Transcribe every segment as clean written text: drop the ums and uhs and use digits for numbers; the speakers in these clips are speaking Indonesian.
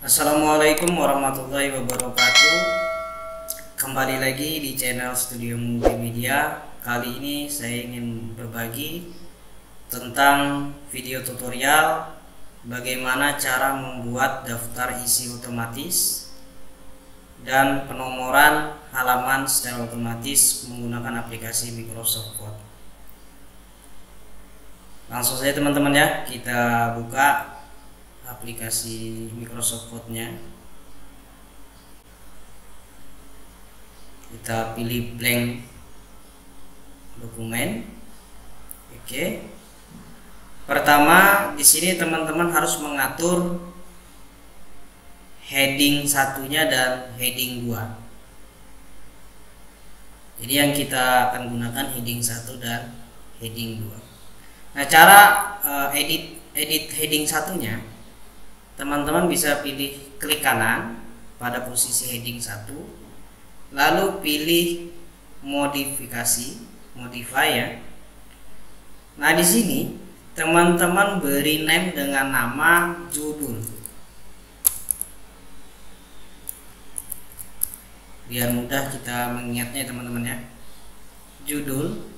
Assalamualaikum warahmatullahi wabarakatuh. Kembali lagi di channel Studio Multimedia. Kali ini saya ingin berbagi tentang video tutorial bagaimana cara membuat daftar isi otomatis dan penomoran halaman secara otomatis menggunakan aplikasi Microsoft Word. Langsung saja teman-teman ya, kita buka aplikasi Microsoft Word-nya. Kita pilih blank dokumen. Oke. Pertama, di sini teman-teman harus mengatur heading satunya dan heading 2. Jadi yang kita akan gunakan heading 1 dan heading 2. Nah, cara edit heading satunya, teman-teman bisa pilih klik kanan pada posisi heading 1, lalu pilih modify ya. Nah, di sini teman-teman beri name dengan nama judul, biar mudah kita mengingatnya teman-teman ya. Judul.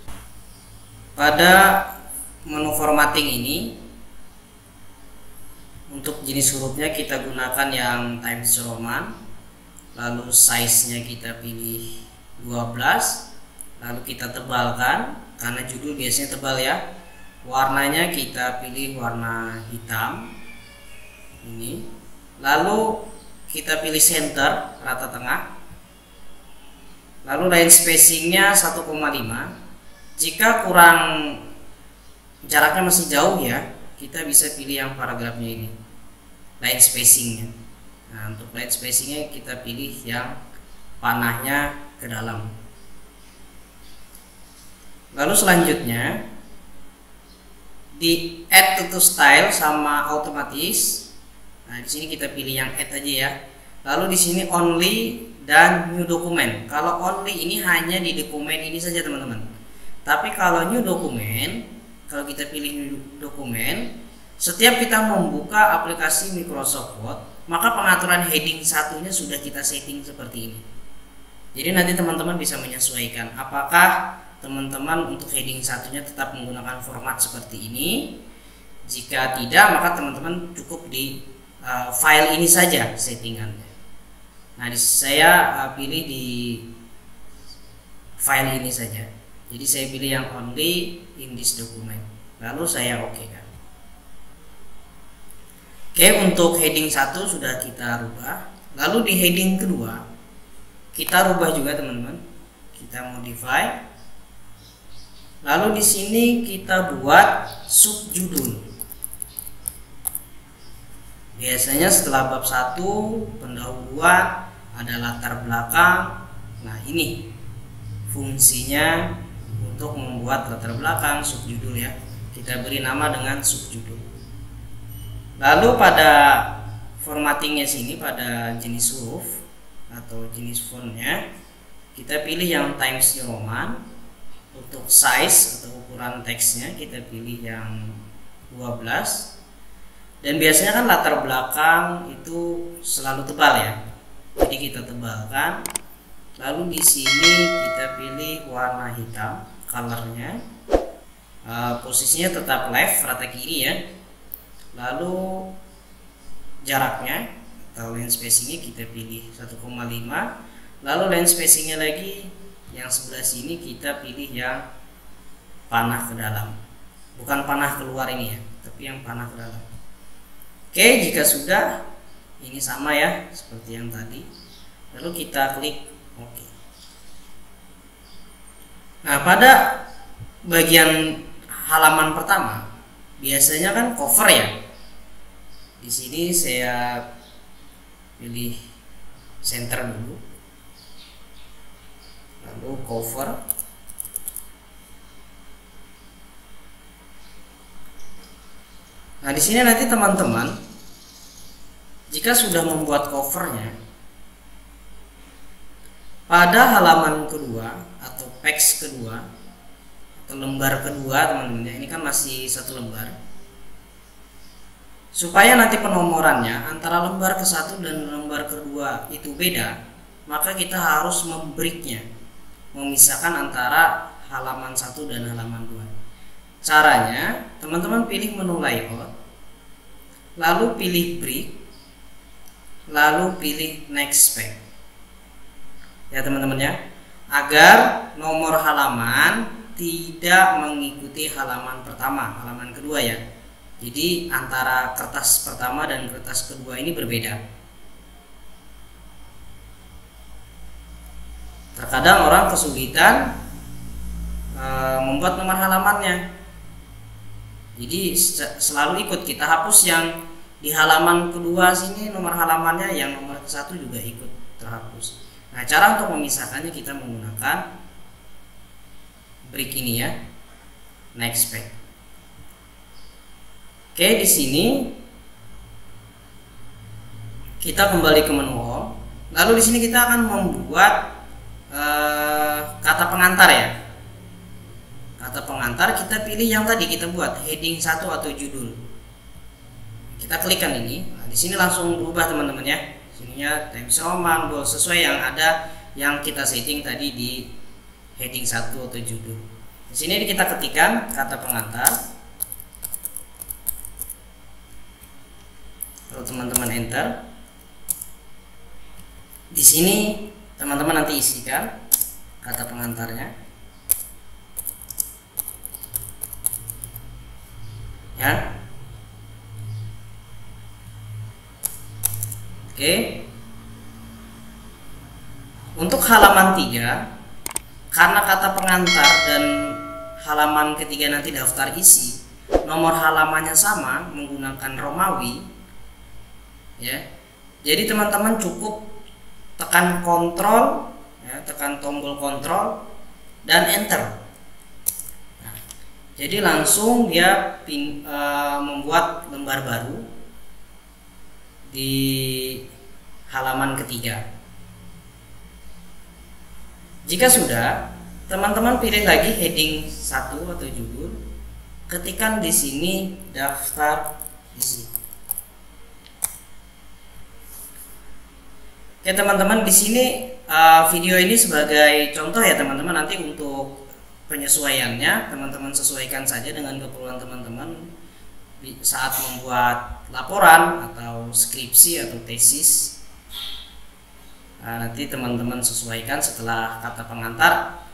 Pada menu formatting ini, untuk jenis hurufnya kita gunakan yang Times Roman, lalu size-nya kita pilih 12, lalu kita tebalkan karena judul biasanya tebal ya. Warnanya kita pilih warna hitam ini, lalu kita pilih center, rata tengah, lalu line spacingnya 1,5. Jika kurang, jaraknya masih jauh ya, kita bisa pilih yang paragrafnya ini, line spacingnya. Nah, untuk line spacingnya kita pilih yang panahnya ke dalam. Lalu selanjutnya di add to style sama otomatis. Nah, di sini kita pilih yang add aja ya. Lalu di sini only dan new document. Kalau only ini hanya di dokumen ini saja teman-teman. Tapi kalau new document, kalau kita pilih new dokumen, setiap kita membuka aplikasi Microsoft Word, maka pengaturan heading satunya sudah kita setting seperti ini. Jadi nanti teman-teman bisa menyesuaikan apakah teman-teman untuk heading satunya tetap menggunakan format seperti ini. Jika tidak, maka teman-teman cukup di file ini saja settingannya. Nah, saya pilih di file ini saja. Jadi saya pilih yang only in this document, lalu saya oke kan. Oke, untuk heading 1 sudah kita rubah. Lalu di heading kedua kita rubah juga teman-teman. Kita modify. Lalu di sini kita buat subjudul. Biasanya setelah bab 1 pendahuluan ada latar belakang. Nah, ini fungsinya untuk membuat latar belakang subjudul ya. Kita beri nama dengan subjudul. Lalu pada formattingnya sini, pada jenis huruf atau jenis fontnya, kita pilih yang Times New Roman. Untuk size atau ukuran teksnya kita pilih yang 12. Dan biasanya kan latar belakang itu selalu tebal ya. Jadi kita tebalkan. Lalu di sini kita pilih warna hitam, colornya. Posisinya tetap left, rata kiri ya. Lalu jaraknya atau line spacingnya kita pilih 1,5. Lalu line spacingnya lagi yang sebelah sini kita pilih yang panah ke dalam, bukan panah keluar ini ya, tapi yang panah ke dalam. Oke, jika sudah, ini sama ya seperti yang tadi. Lalu kita klik OK. Nah, pada bagian halaman pertama biasanya kan cover ya. Di sini saya pilih center dulu, lalu cover. Nah, di sini nanti teman-teman jika sudah membuat covernya, pada halaman kedua atau page kedua atau lembar kedua teman-teman, ini kan masih satu lembar. Supaya nanti penomorannya antara lembar ke-1 dan lembar kedua itu beda, maka kita harus membreaknya, memisahkan antara halaman 1 dan halaman 2. Caranya, teman-teman pilih menu layout, lalu pilih break, lalu pilih next page. Ya teman-teman ya, agar nomor halaman tidak mengikuti halaman pertama, halaman kedua ya. Jadi antara kertas pertama dan kertas kedua ini berbeda. Terkadang orang kesulitan membuat nomor halamannya. Jadi selalu ikut, kita hapus yang di halaman kedua sini nomor halamannya, yang nomor ke-1 juga ikut terhapus. Nah, cara untuk memisahkannya kita menggunakan break ini ya, next page. Oke, di sini kita kembali ke menu home. Lalu di sini kita akan membuat kata pengantar ya. Kata pengantar kita pilih yang tadi kita buat, heading 1 atau judul. Kita klikkan ini. Nah, di sini langsung berubah teman-teman ya. Sininya Times Roman, bold, sesuai yang ada yang kita setting tadi di heading 1 atau judul. Di sini kita ketikkan kata pengantar. Kalau teman-teman enter, di sini teman-teman nanti isikan kata pengantarnya, ya. Oke. Untuk halaman 3, karena kata pengantar dan halaman ketiga nanti daftar isi, nomor halamannya sama menggunakan Romawi. Ya, jadi teman-teman cukup tekan kontrol, ya, tekan tombol kontrol dan enter. Nah, jadi langsung dia membuat lembar baru di halaman ketiga. Jika sudah, teman-teman pilih lagi heading 1 atau judul, ketikkan di sini daftar isi. Ya teman-teman, di sini video ini sebagai contoh ya teman-teman. Nanti untuk penyesuaiannya teman-teman sesuaikan saja dengan keperluan teman-teman saat membuat laporan atau skripsi atau tesis. Nanti teman-teman sesuaikan setelah kata pengantar,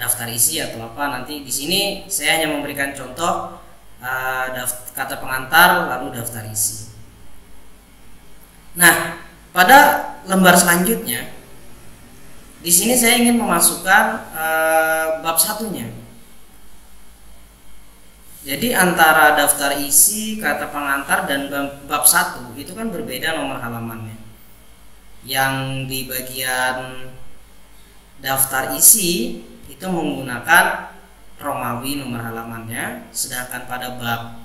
daftar isi atau apa. Nanti di sini saya hanya memberikan contoh kata pengantar lalu daftar isi. Nah, pada lembar selanjutnya, di sini saya ingin memasukkan bab satunya. Jadi antara daftar isi, kata pengantar dan bab 1 itu kan berbeda nomor halamannya. Yang di bagian daftar isi itu menggunakan Romawi nomor halamannya, sedangkan pada bab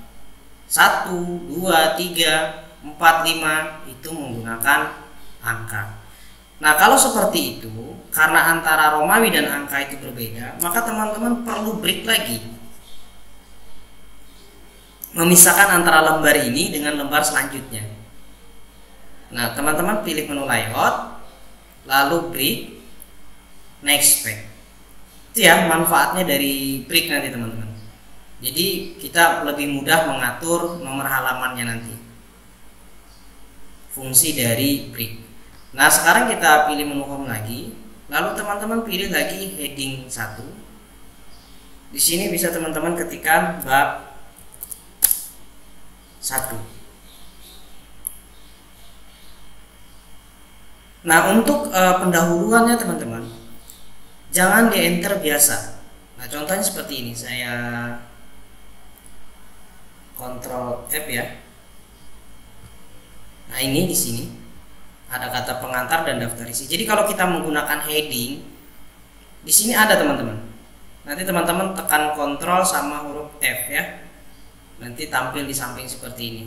1, 2, 3, 4, 5 itu menggunakan angka. Nah, kalau seperti itu, karena antara Romawi dan angka itu berbeda, maka teman-teman perlu break lagi, memisahkan antara lembar ini dengan lembar selanjutnya. Nah, teman-teman pilih menu layout, lalu break, next page. Itu ya manfaatnya dari break nanti teman-teman. Jadi kita lebih mudah mengatur nomor halamannya nanti. Fungsi dari break. Nah, sekarang kita pilih menu home lagi, lalu teman-teman pilih lagi heading 1. Di sini bisa teman-teman ketikkan bab 1. Nah, untuk pendahuluannya teman-teman, jangan di enter biasa. Nah, contohnya seperti ini, saya Ctrl F ya. Nah, ini di sini ada kata pengantar dan daftar isi. Jadi kalau kita menggunakan heading, di sini ada teman-teman. Nanti teman-teman tekan Ctrl sama huruf F ya. Nanti tampil di samping seperti ini.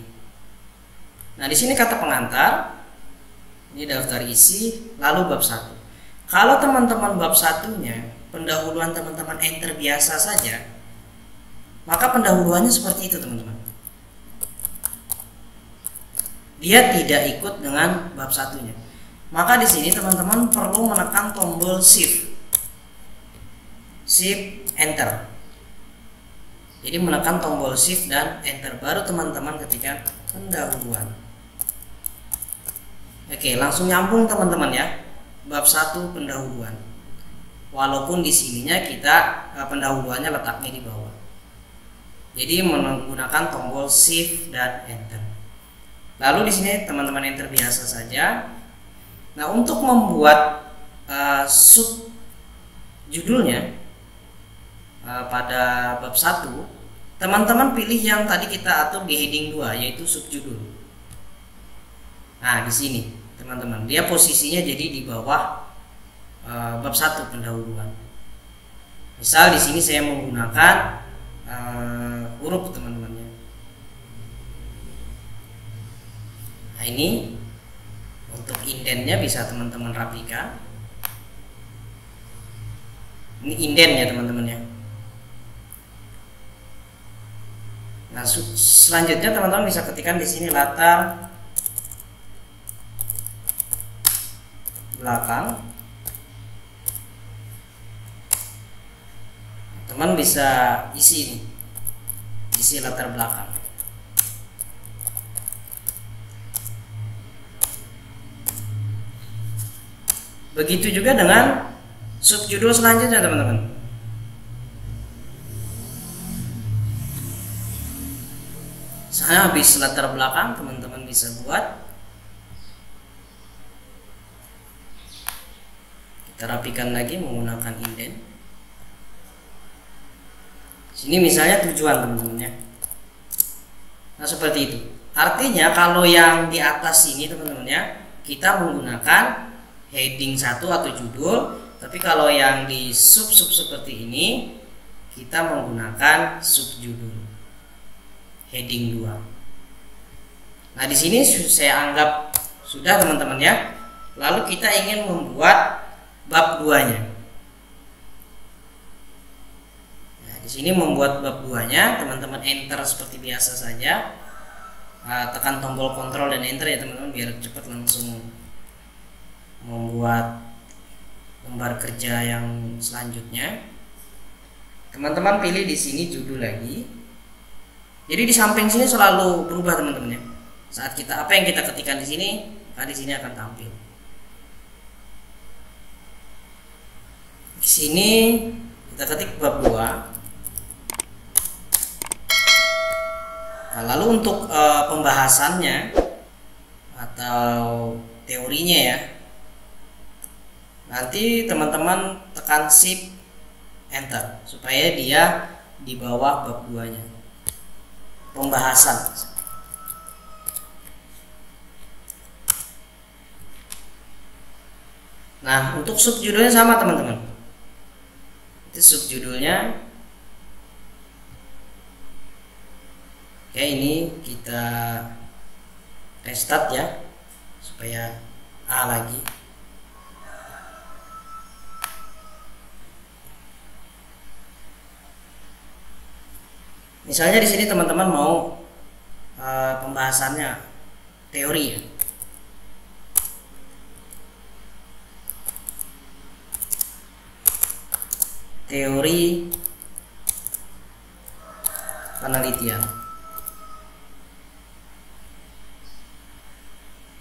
Nah, di sini kata pengantar, ini daftar isi, lalu bab 1. Kalau teman-teman bab 1-nya pendahuluan teman-teman enter biasa saja, maka pendahuluannya seperti itu teman-teman. dia tidak ikut dengan bab satunya. Maka di sini teman-teman perlu menekan tombol shift enter. Jadi menekan tombol shift dan enter, baru teman-teman ketikkan pendahuluan. Oke, langsung nyambung teman-teman ya. Bab 1 pendahuluan. Walaupun di sininya kita pendahuluannya letaknya di bawah. Jadi menggunakan tombol shift dan enter. Lalu di sini teman-teman enter biasa saja. Nah, untuk membuat sub judulnya pada bab 1, teman-teman pilih yang tadi kita atur di heading 2, yaitu subjudul. Nah, di sini teman-teman, dia posisinya jadi di bawah bab 1 pendahuluan. Misal di sini saya menggunakan huruf teman-teman ya. Nah, ini untuk indennya bisa teman-teman rapikan. Ini inden ya teman-teman ya. Nah, selanjutnya teman-teman bisa ketikkan di sini latar belakang. Teman bisa isi ini, isi latar belakang. Begitu juga dengan subjudul selanjutnya teman-teman. Saya habis latar belakang, teman-teman bisa buat. Kita rapikan lagi menggunakan inden. Sini misalnya tujuan teman-teman ya. Nah, seperti itu. Artinya kalau yang di atas ini teman-teman ya, kita menggunakan heading 1 atau judul. Tapi kalau yang di sub seperti ini, kita menggunakan subjudul heading 2. Nah, di sini saya anggap sudah teman-teman ya. Lalu kita ingin membuat bab 2-nya. Nah, di sini membuat bab 2-nya, teman-teman enter seperti biasa saja. Tekan tombol kontrol dan enter ya teman-teman, biar cepat langsung membuat lembar kerja yang selanjutnya. Teman-teman pilih di sini judul lagi. Jadi di samping sini selalu berubah teman-teman ya. Saat kita apa yang kita ketikkan di sini, maka di sini akan tampil. Di sini kita ketik bab 2. Nah, lalu untuk pembahasannya atau teorinya ya, nanti teman-teman tekan shift enter supaya dia di bawah bab 2-nya. Pembahasan. Nah, untuk subjudulnya sama teman-teman. Itu subjudulnya. Oke, ini kita restart ya supaya A lagi. Misalnya di sini teman-teman mau pembahasannya teori ya. Teori penelitian.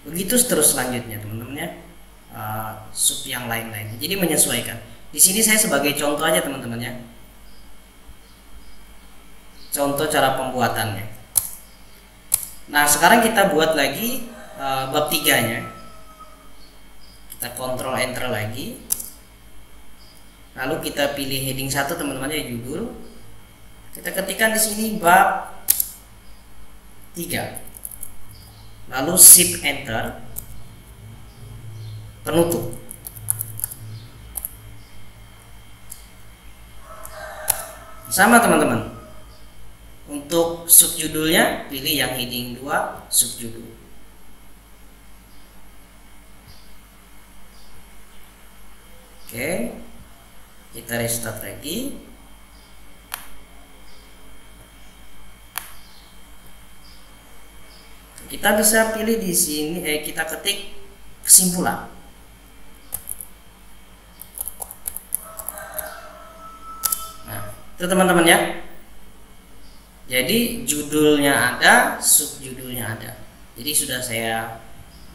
Begitu terus selanjutnya teman-teman ya. Sub yang lain-lain. Jadi menyesuaikan. Di sini saya sebagai contoh aja teman-teman ya. Contoh cara pembuatannya. Nah, sekarang kita buat lagi bab 3-nya. Kita kontrol enter lagi. Lalu kita pilih heading 1 teman-teman ya, judul. Kita ketikkan di sini bab 3. Lalu shift enter. Penutup. Sama teman-teman. Untuk subjudulnya pilih yang heading 2 subjudul. Oke, kita restart lagi. kita bisa pilih di sini, kita ketik kesimpulan. Nah, itu teman-teman ya. Jadi judulnya ada, subjudulnya ada. Jadi sudah saya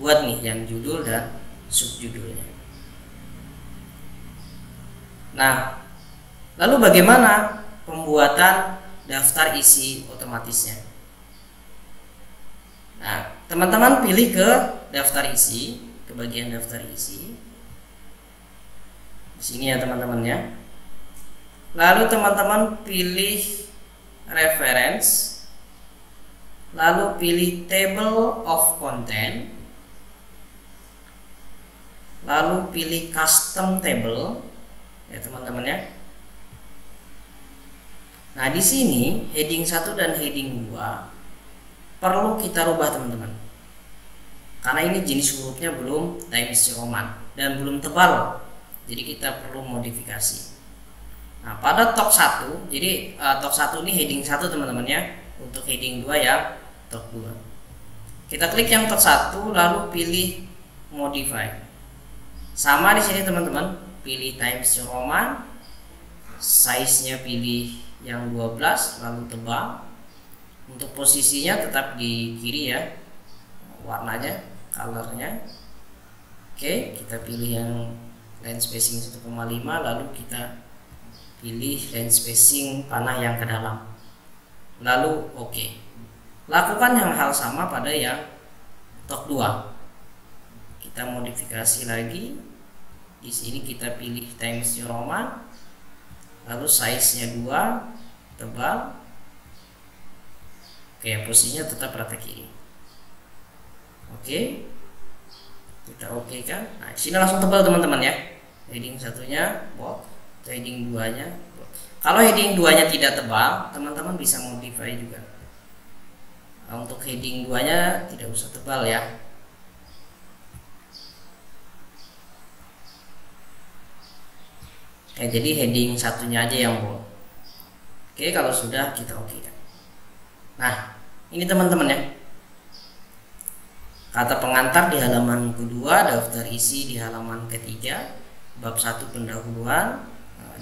buat nih yang judul dan subjudulnya. Nah, lalu bagaimana pembuatan daftar isi otomatisnya? Nah, teman-teman pilih ke daftar isi, ke bagian daftar isi. Di sini ya teman-teman ya. Lalu teman-teman pilih reference, lalu pilih table of content, lalu pilih custom table ya teman-teman ya. Nah, di sini heading 1 dan heading 2 perlu kita rubah teman-teman, karena ini jenis hurufnya belum Times New Roman dan belum tebal, jadi kita perlu modifikasi. Nah, pada top 1, jadi top 1 ini heading 1 teman-teman ya. Untuk heading 2 ya top 2. Kita klik yang top 1 lalu pilih modify. Sama di sini teman-teman, pilih Times New Roman, size-nya pilih yang 12 lalu tebal. Untuk posisinya tetap di kiri ya, warnanya, colornya. Oke, kita pilih yang line spacing 1,5, lalu kita pilih line spacing panah yang ke dalam, lalu oke. Lakukan yang hal sama pada yang top 2. Kita modifikasi lagi. Di sini kita pilih Times New Roman, lalu size-nya 2, tebal. Oke, posisinya tetap rata kiri. Oke, kita oke kan. Nah, sini langsung tebal teman-teman ya. Heading 1-nya bold, heading 2-nya bold. Kalau heading 2-nya tidak tebal, teman-teman bisa modify juga. Nah, untuk heading 2-nya tidak usah tebal ya. Oke, jadi heading 1-nya aja yang bold. Oke, kalau sudah kita oke kan. Nah, ini teman-teman ya, kata pengantar di halaman kedua, daftar isi di halaman ketiga, bab 1 pendahuluan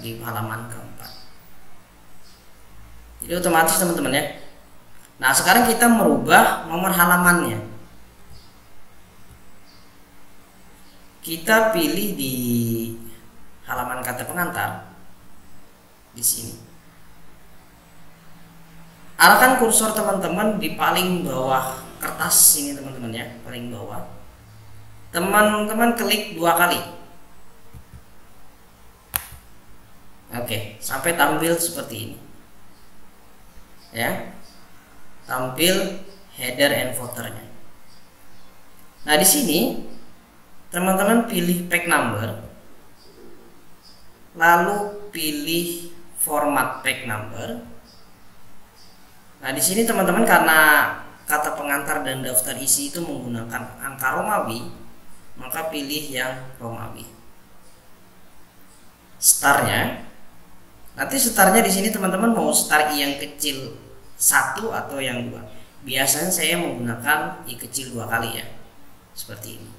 di halaman keempat. Jadi otomatis teman-teman ya. Nah, sekarang kita merubah nomor halamannya. Kita pilih di halaman kata pengantar di sini. Arahkan kursor teman-teman di paling bawah kertas ini teman-teman ya, paling bawah. Teman-teman klik 2 kali. Oke, sampai tampil seperti ini. Ya. Tampil header and footernya. Nah, di sini teman-teman pilih page number. Lalu pilih format page number. Nah, di sini teman-teman karena kata pengantar dan daftar isi itu menggunakan angka Romawi, maka pilih yang Romawi. Starnya, nanti starnya di sini teman-teman mau star I yang kecil 1 atau yang 2. Biasanya saya menggunakan I kecil 2 kali ya, seperti ini.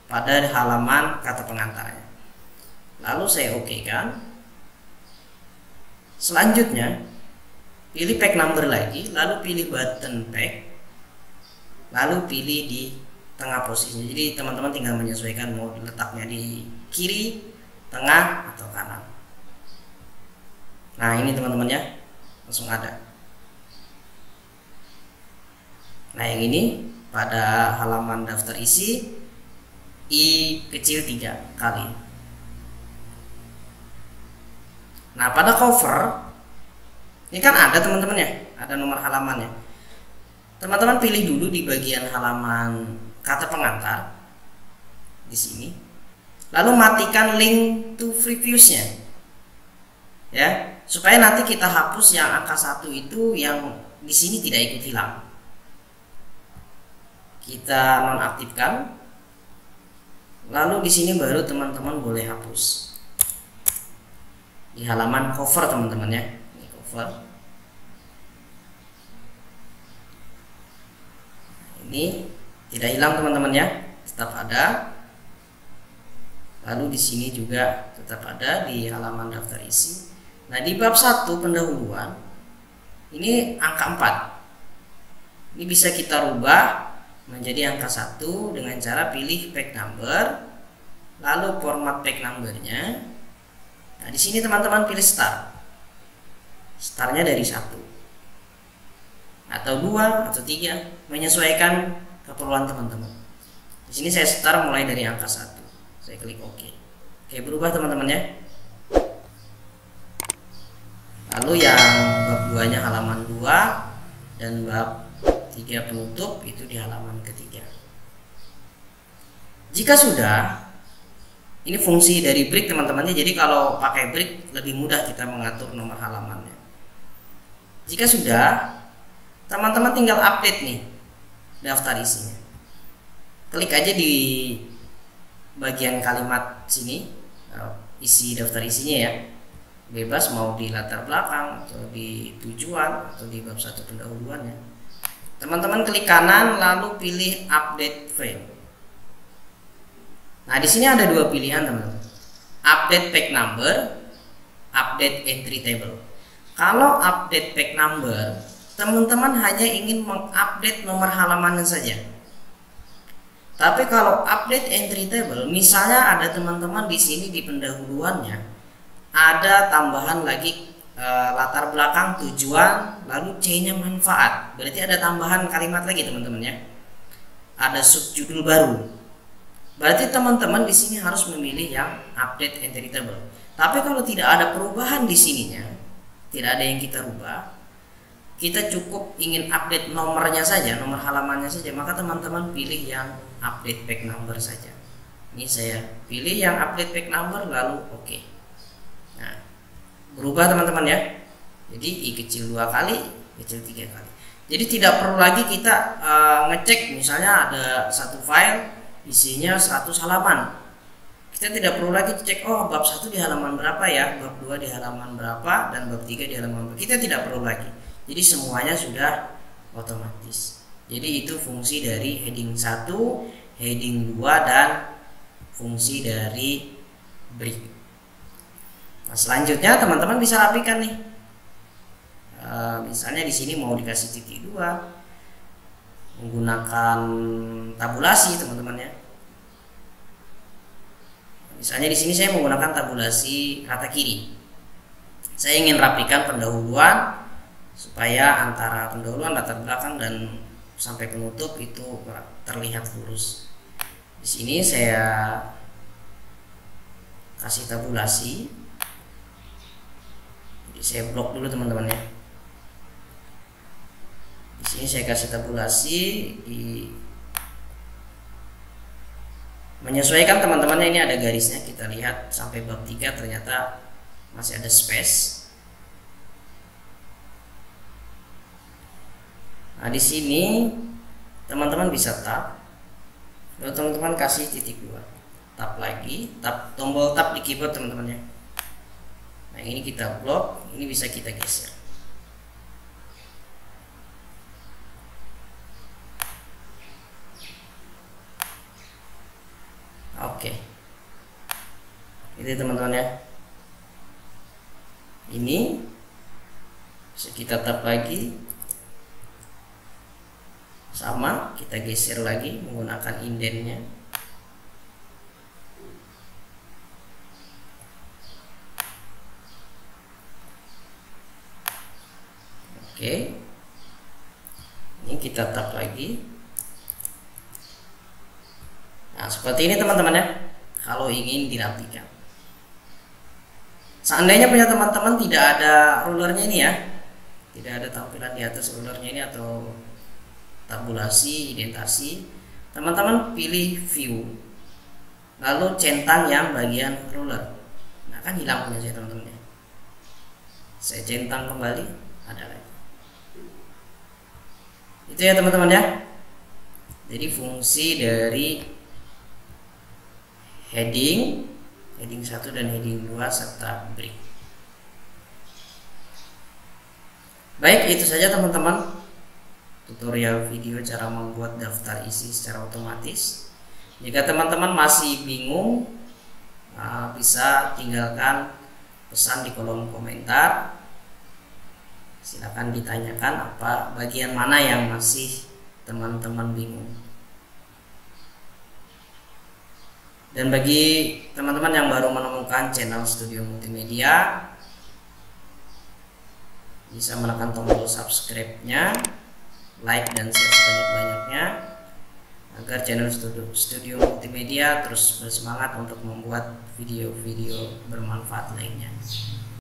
Pada halaman kata pengantarnya. Lalu saya oke kan. Selanjutnya pilih page number lagi, lalu pilih button page, lalu pilih di tengah posisinya. Jadi teman-teman tinggal menyesuaikan mau letaknya di kiri, tengah, atau kanan. Nah, ini teman-teman ya, langsung ada. Nah, yang ini pada halaman daftar isi I kecil 3 kali. Nah, pada cover ini kan ada teman-teman ya, ada nomor halamannya. Teman-teman pilih dulu di bagian halaman kata pengantar di sini. Lalu matikan link to previews-nya. Ya, supaya nanti kita hapus yang angka 1 itu yang di sini tidak ikut hilang. Kita nonaktifkan. Lalu di sini baru teman-teman boleh hapus. Di halaman cover teman-teman ya. Ini ini tidak hilang teman-teman ya, tetap ada. Lalu di sini juga tetap ada di halaman daftar isi. Nah, di bab 1 pendahuluan ini angka 4. Ini bisa kita rubah menjadi angka 1 dengan cara pilih page number, lalu format page numbernya. Nah, di sini teman-teman pilih start. Startnya dari 1 atau 2 atau 3, menyesuaikan keperluan teman-teman. Di sini saya start mulai dari angka 1. Saya klik OK. Oke, berubah teman-teman ya. Lalu yang bab 2-nya halaman 2 dan bab 3 penutup itu di halaman ketiga. Jika sudah, ini fungsi dari break teman-temannya. Jadi kalau pakai break lebih mudah kita mengatur nomor halamannya. Jika sudah, teman-teman tinggal update nih daftar isinya. Klik aja di bagian kalimat sini, isi daftar isinya ya. Bebas mau di latar belakang atau di tujuan atau di bab 1 pendahuluannya. Teman-teman klik kanan lalu pilih update frame. Nah, di sini ada 2 pilihan teman-teman. Update page number, update entry table. Kalau update page number, teman-teman hanya ingin mengupdate nomor halamannya saja. Tapi kalau update entry table, misalnya ada teman-teman di sini di pendahuluannya ada tambahan lagi latar belakang, tujuan, lalu C-nya manfaat. Berarti ada tambahan kalimat lagi teman-teman ya. Ada subjudul baru. Berarti teman-teman di sini harus memilih yang update entry table. Tapi kalau tidak ada perubahan di sininya, tidak ada yang kita rubah, kita cukup ingin update nomornya saja, nomor halamannya saja, maka teman-teman pilih yang update page number saja. Ini saya pilih yang update page number lalu OK. Nah, berubah teman-teman ya. Jadi I kecil 2 kali, kecil 3 kali. Jadi tidak perlu lagi kita ngecek misalnya ada satu file isinya 100 halaman. Kita tidak perlu lagi cek bab 1 di halaman berapa ya, bab 2 di halaman berapa, dan bab 3 di halaman berapa. Kita tidak perlu lagi. Jadi semuanya sudah otomatis. Jadi itu fungsi dari heading 1, heading 2 dan fungsi dari break. Nah, selanjutnya teman-teman bisa rapikan nih. Misalnya di sini mau dikasih titik 2, menggunakan tabulasi teman-teman ya. Misalnya di sini saya menggunakan tabulasi rata kiri. Saya ingin rapikan pendahuluan supaya antara pendahuluan, latar belakang dan sampai penutup itu terlihat lurus. Di sini saya kasih tabulasi. Jadi saya blok dulu teman-teman ya. Di sini saya kasih tabulasi menyesuaikan teman-temannya. Ini ada garisnya, kita lihat sampai bab 3 ternyata masih ada space. Nah, di sini teman-teman bisa tab. Lalu teman-teman kasih titik 2. Tab lagi, tombol tab di keyboard teman-teman ya. Nah, ini kita blok, ini bisa kita geser. Oke. Ini teman-teman ya. Ini bisa kita tab lagi. Sama, kita geser lagi menggunakan indennya. Oke. Ini kita tab lagi. Nah, seperti ini teman-teman ya. Kalau ingin dirapikan. Seandainya punya teman-teman tidak ada rulernya ini ya. Tidak ada tampilan di atas rulernya ini atau tabulasi, indentasi, teman-teman pilih view lalu centang yang bagian ruler. Nah, kan hilang punya saya teman-teman ya. Saya centang kembali, ada lagi. Itu ya teman-teman ya. Jadi fungsi dari heading 1 dan heading 2 serta break. Baik, itu saja teman-teman tutorial video cara membuat daftar isi secara otomatis. Jika teman-teman masih bingung, bisa tinggalkan pesan di kolom komentar. Silakan ditanyakan apa bagian mana yang masih teman-teman bingung. Dan bagi teman-teman yang baru menemukan channel Studio Multimedia, bisa menekan tombol subscribe-nya, like dan share sebanyak-banyaknya agar channel Studio Multimedia terus bersemangat untuk membuat video-video bermanfaat lainnya.